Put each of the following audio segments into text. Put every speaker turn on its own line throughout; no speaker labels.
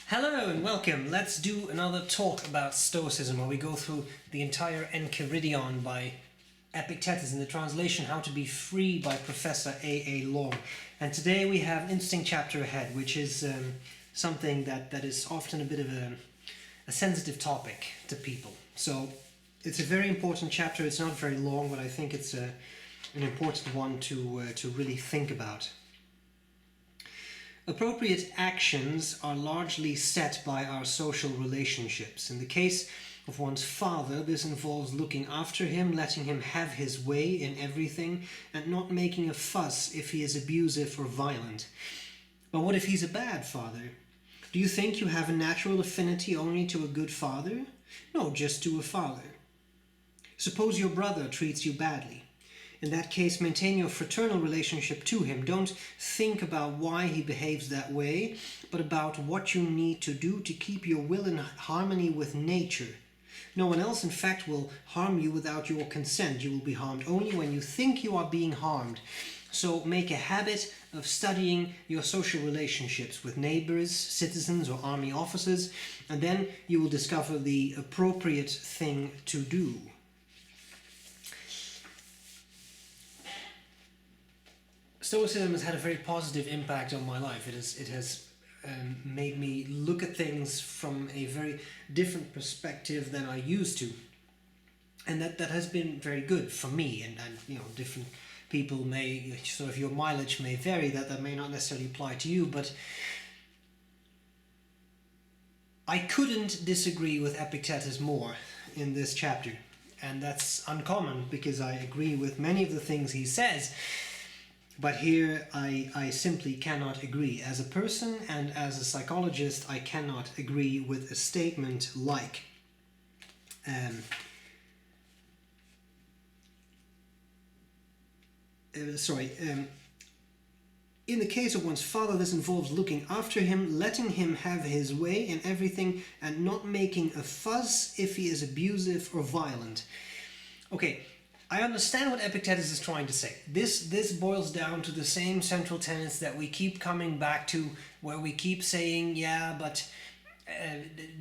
Hello and welcome. Let's do another talk about Stoicism where we go through the entire Enchiridion by Epictetus in the translation How to Be Free by Professor A.A. Long. And today we have an interesting chapter ahead, which is something that is often a bit of a sensitive topic to people. So it's a very important chapter. It's not very long, but I think it's an important one to really think about. Appropriate actions are largely set by our social relationships. In the case of one's father, this involves looking after him, letting him have his way in everything, and not making a fuss if he is abusive or violent. But what if he's a bad father? Do you think you have a natural affinity only to a good father? No, just to a father. Suppose your brother treats you badly. In that case, maintain your fraternal relationship to him. Don't think about why he behaves that way, but about what you need to do to keep your will in harmony with nature. No one else, in fact, will harm you without your consent. You will be harmed only when you think you are being harmed. So make a habit of studying your social relationships with neighbors, citizens, or army officers, and then you will discover the appropriate thing to do. Stoicism has had a very positive impact on my life. It has made me look at things from a very different perspective than I used to, and that has been very good for me. And you know, different people may sort of your mileage may vary. That may not necessarily apply to you, but I couldn't disagree with Epictetus more in this chapter, and that's uncommon because I agree with many of the things he says. But here I simply cannot agree. As a person and as a psychologist, I cannot agree with a statement like in the case of one's father, this involves looking after him, letting him have his way in everything, and not making a fuss if he is abusive or violent. Okay. I understand what Epictetus is trying to say. This boils down to the same central tenets that we keep coming back to, where we keep saying, yeah, but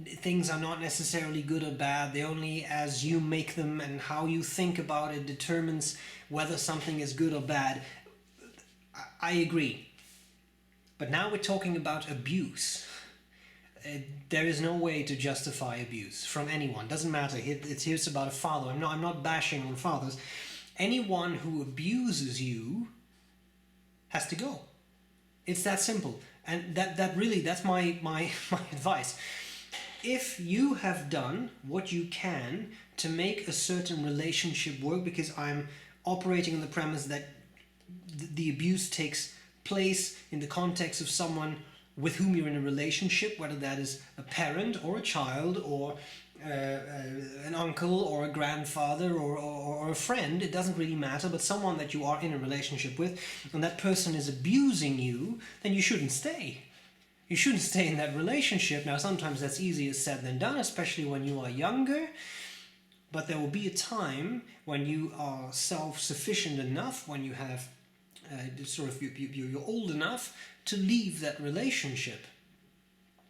things are not necessarily good or bad. They're only as you make them, and how you think about it determines whether something is good or bad. I agree. But now we're talking about abuse. There is no way to justify abuse from anyone. Doesn't matter. It's about a father. I'm not bashing on fathers. Anyone who abuses you has to go. It's that simple. And that's my advice. If you have done what you can to make a certain relationship work, because I'm operating on the premise that the abuse takes place in the context of someone with whom you're in a relationship, whether that is a parent or a child or an uncle or a grandfather or a friend, it doesn't really matter, but someone that you are in a relationship with, and that person is abusing you, then you shouldn't stay. You shouldn't stay in that relationship. Now, sometimes that's easier said than done, especially when you are younger, but there will be a time when you are self-sufficient enough, when you have you're old enough to leave that relationship,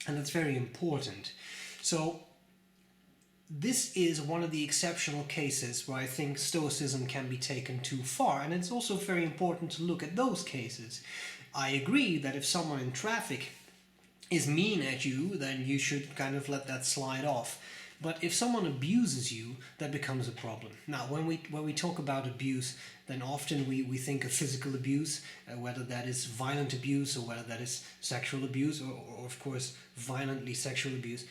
and that's very important. So this is one of the exceptional cases where I think Stoicism can be taken too far, and it's also very important to look at those cases. I agree that if someone in traffic is mean at you, then you should kind of let that slide off. But if someone abuses you, that becomes a problem. Now, when we talk about abuse, then often we think of physical abuse, whether that is violent abuse or whether that is sexual abuse, or of course, violently sexual abuse.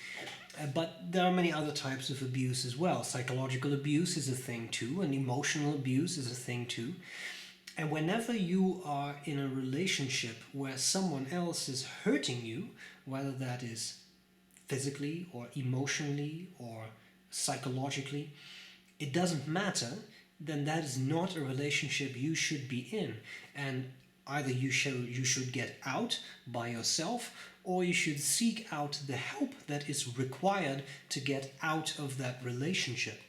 But there are many other types of abuse as well. Psychological abuse is a thing too, and emotional abuse is a thing too. And whenever you are in a relationship where someone else is hurting you, whether that is physically or emotionally or psychologically, it doesn't matter, then that is not a relationship you should be in. And either you should get out by yourself, or you should seek out the help that is required to get out of that relationship.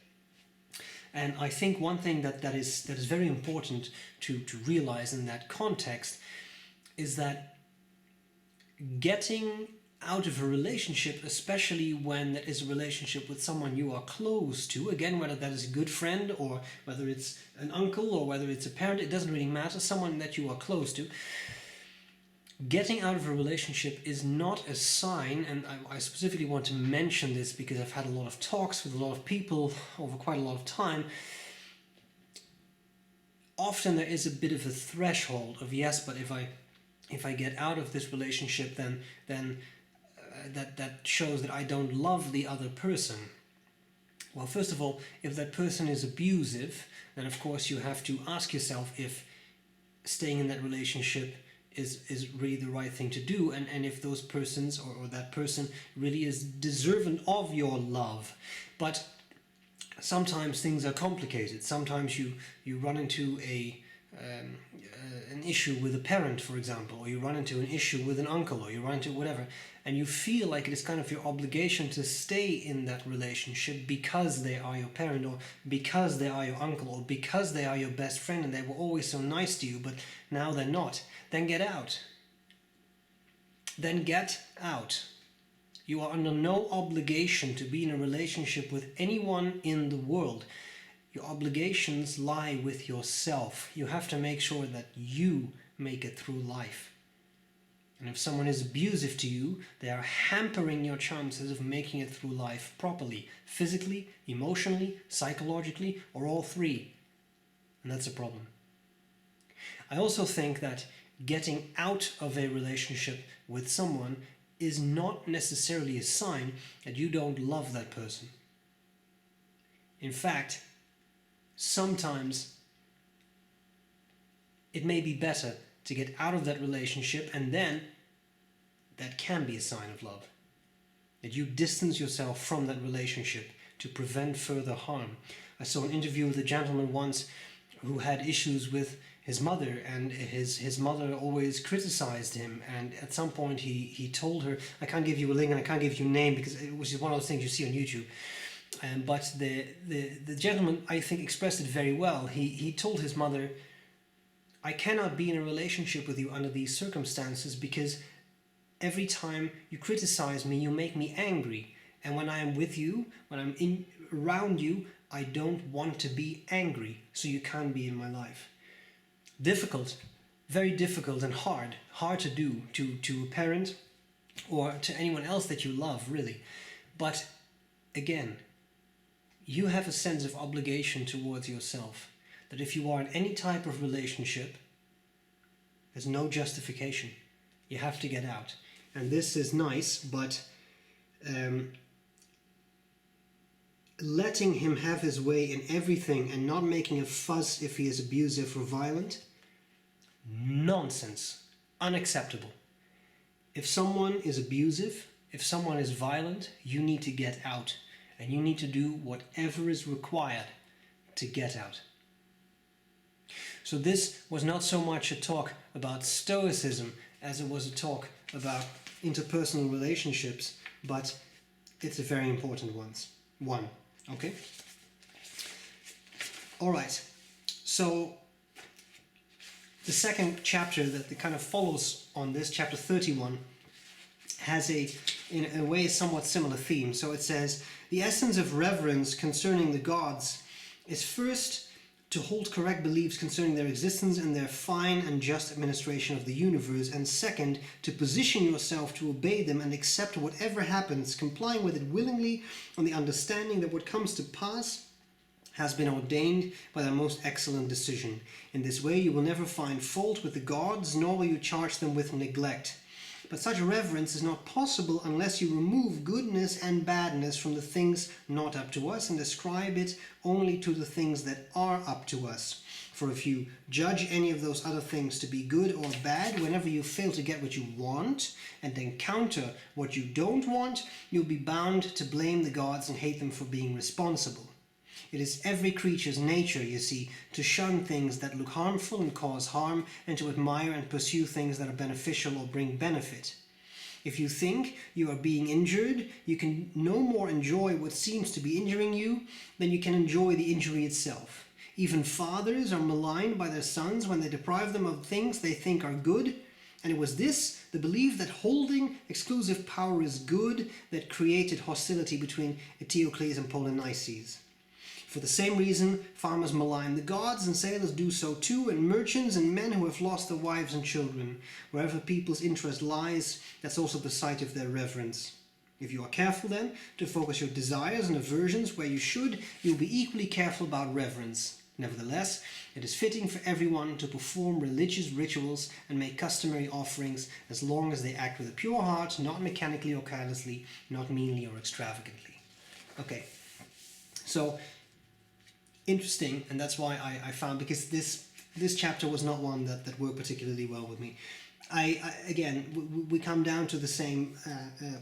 And I think one thing that is very important to realize in that context is that getting out of a relationship, especially when that is a relationship with someone you are close to, again, whether that is a good friend or whether it's an uncle or whether it's a parent, it doesn't really matter, someone that you are close to, getting out of a relationship is not a sign, and I specifically want to mention this because I've had a lot of talks with a lot of people over quite a lot of time. Often there is a bit of a threshold of, yes, but if I get out of this relationship, then that shows that I don't love the other person. Well, first of all, if that person is abusive, then of course you have to ask yourself if staying in that relationship is really the right thing to do, and if those persons or that person really is deserving of your love. But sometimes things are complicated. Sometimes you run into an issue with a parent, for example, or you run into an issue with an uncle, or you run into whatever, and you feel like it is kind of your obligation to stay in that relationship because they are your parent, or because they are your uncle, or because they are your best friend and they were always so nice to you, but now they're not. Then get out. Then get out. You are under no obligation to be in a relationship with anyone in the world. Your obligations lie with yourself. You have to make sure that you make it through life. And if someone is abusive to you, they are hampering your chances of making it through life properly, physically, emotionally, psychologically, or all three. And that's a problem. I also think that getting out of a relationship with someone is not necessarily a sign that you don't love that person. In fact, sometimes it may be better to get out of that relationship, and then that can be a sign of love. That you distance yourself from that relationship to prevent further harm. I saw an interview with a gentleman once who had issues with his mother, and his mother always criticized him, and at some point he told her, I can't give you a link and I can't give you a name because it was one of those things you see on YouTube. But the gentleman, I think, expressed it very well. He told his mother, I cannot be in a relationship with you under these circumstances because every time you criticize me, you make me angry. And when I am with you, when I'm around you, I don't want to be angry, so you can't be in my life. Difficult, very difficult and hard to do to a parent or to anyone else that you love, really. But again, you have a sense of obligation towards yourself, that if you are in any type of relationship, there's no justification. You have to get out. And this is nice, but letting him have his way in everything and not making a fuss if he is abusive or violent, nonsense. Unacceptable. If someone is abusive, if someone is violent, you need to get out. And you need to do whatever is required to get out. So this was not so much a talk about Stoicism as it was a talk about interpersonal relationships, but it's a very important one. Okay? Alright, so the second chapter that kind of follows on this, chapter 31, has in a way, somewhat similar theme. So it says, the essence of reverence concerning the gods is first to hold correct beliefs concerning their existence and their fine and just administration of the universe, and second, to position yourself to obey them and accept whatever happens, complying with it willingly on the understanding that what comes to pass has been ordained by their most excellent decision. In this way you will never find fault with the gods, nor will you charge them with neglect. But such reverence is not possible unless you remove goodness and badness from the things not up to us and ascribe it only to the things that are up to us. For if you judge any of those other things to be good or bad, whenever you fail to get what you want and then counter what you don't want, you'll be bound to blame the gods and hate them for being responsible. It is every creature's nature, you see, to shun things that look harmful and cause harm, and to admire and pursue things that are beneficial or bring benefit. If you think you are being injured, you can no more enjoy what seems to be injuring you than you can enjoy the injury itself. Even fathers are maligned by their sons when they deprive them of things they think are good, and it was this the belief that holding exclusive power is good that created hostility between Eteocles and Polynices. For the same reason, farmers malign the gods, and sailors do so too, and merchants and men who have lost their wives and children. Wherever people's interest lies, that's also the site of their reverence. If you are careful then to focus your desires and aversions where you should, you'll be equally careful about reverence. Nevertheless, it is fitting for everyone to perform religious rituals and make customary offerings as long as they act with a pure heart, not mechanically or carelessly, not meanly or extravagantly. Okay, so interesting, and that's why I found, because this chapter was not one that worked particularly well with me. Again, we come down to the same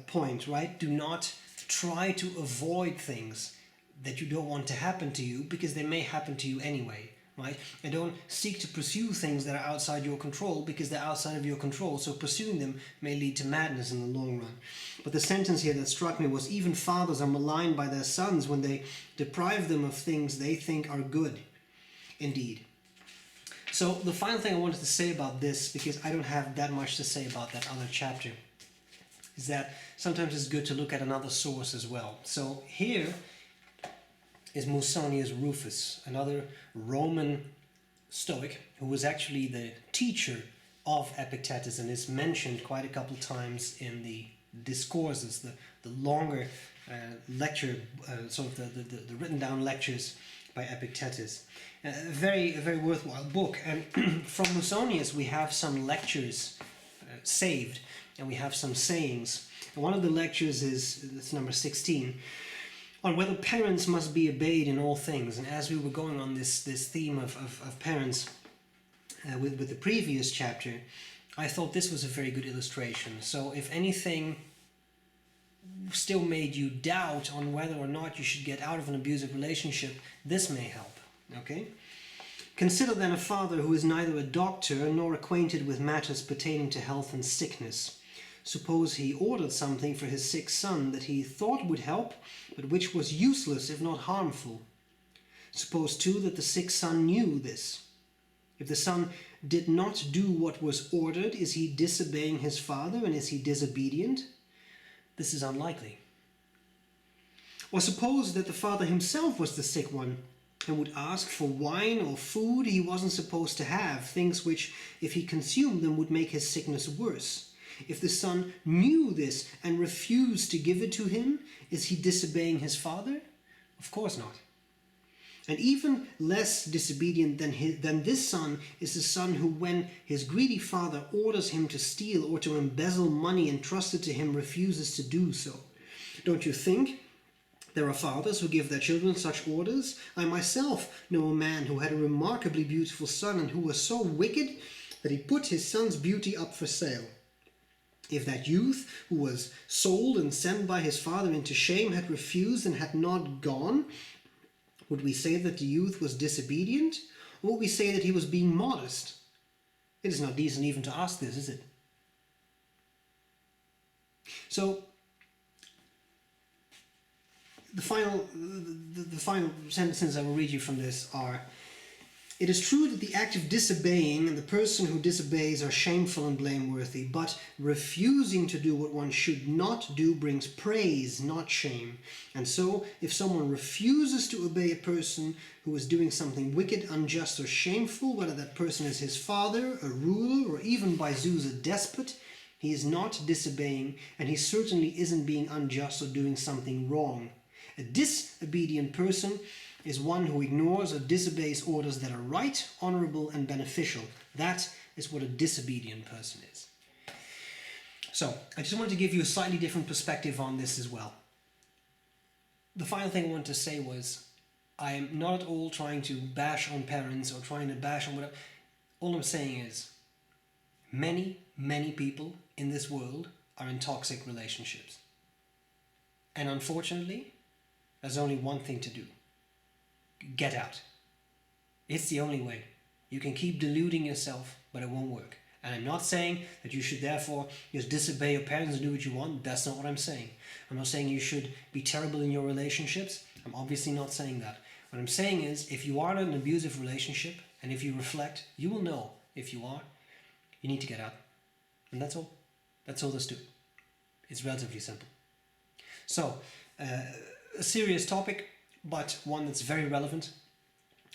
point, right? Do not try to avoid things that you don't want to happen to you, because they may happen to you anyway, right? And don't seek to pursue things that are outside your control, because they're outside of your control, so pursuing them may lead to madness in the long run. But the sentence here that struck me was, even fathers are maligned by their sons when they deprive them of things they think are good. Indeed. So the final thing I wanted to say about this, because I don't have that much to say about that other chapter, is that sometimes it's good to look at another source as well. So here is Musonius Rufus, another Roman Stoic who was actually the teacher of Epictetus and is mentioned quite a couple times in the discourses, the longer lecture, sort of the written down lectures by Epictetus. A very worthwhile book. And from Musonius we have some lectures saved, and we have some sayings. And one of the lectures is, it's number 16, on whether parents must be obeyed in all things. And as we were going on this theme of parents with the previous chapter, I thought this was a very good illustration. So if anything still made you doubt on whether or not you should get out of an abusive relationship, this may help. Okay? Consider then a father who is neither a doctor nor acquainted with matters pertaining to health and sickness. Suppose he ordered something for his sick son that he thought would help, but which was useless if not harmful. Suppose too that the sick son knew this. If the son did not do what was ordered, is he disobeying his father, and is he disobedient? This is unlikely. Or suppose that the father himself was the sick one, and would ask for wine or food he wasn't supposed to have, things which, if he consumed them, would make his sickness worse. If the son knew this and refused to give it to him, is he disobeying his father? Of course not. And even less disobedient than this son is the son who, when his greedy father orders him to steal or to embezzle money entrusted to him, refuses to do so. Don't you think there are fathers who give their children such orders? I myself know a man who had a remarkably beautiful son, and who was so wicked that he put his son's beauty up for sale. If that youth, who was sold and sent by his father into shame, had refused and had not gone, would we say that the youth was disobedient? Or would we say that he was being modest? It is not decent even to ask this, is it? So, the final sentences I will read you from this are, it is true that the act of disobeying and the person who disobeys are shameful and blameworthy, but refusing to do what one should not do brings praise, not shame. And so, if someone refuses to obey a person who is doing something wicked, unjust, or shameful, whether that person is his father, a ruler, or even by Zeus a despot, he is not disobeying, and he certainly isn't being unjust or doing something wrong. A disobedient person is one who ignores or disobeys orders that are right, honorable, and beneficial. That is what a disobedient person is. So, I just wanted to give you a slightly different perspective on this as well. The final thing I wanted to say was, I am not at all trying to bash on parents or trying to bash on whatever. All I'm saying is, many people in this world are in toxic relationships. And unfortunately, there's only one thing to do. Get out. It's the only way. You can keep deluding yourself, but it won't work. And I'm not saying that you should therefore just disobey your parents and do what you want. That's not what I'm saying. I'm not saying you should be terrible in your relationships. I'm obviously not saying that. What I'm saying is, if you are in an abusive relationship, and if you reflect, you will know if you are, you need to get out. And that's all. That's all there's to it. It's relatively simple. So, a serious topic, but one that's very relevant.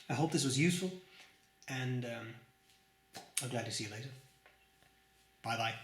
I hope this was useful, and I'm glad to see you later. Bye bye.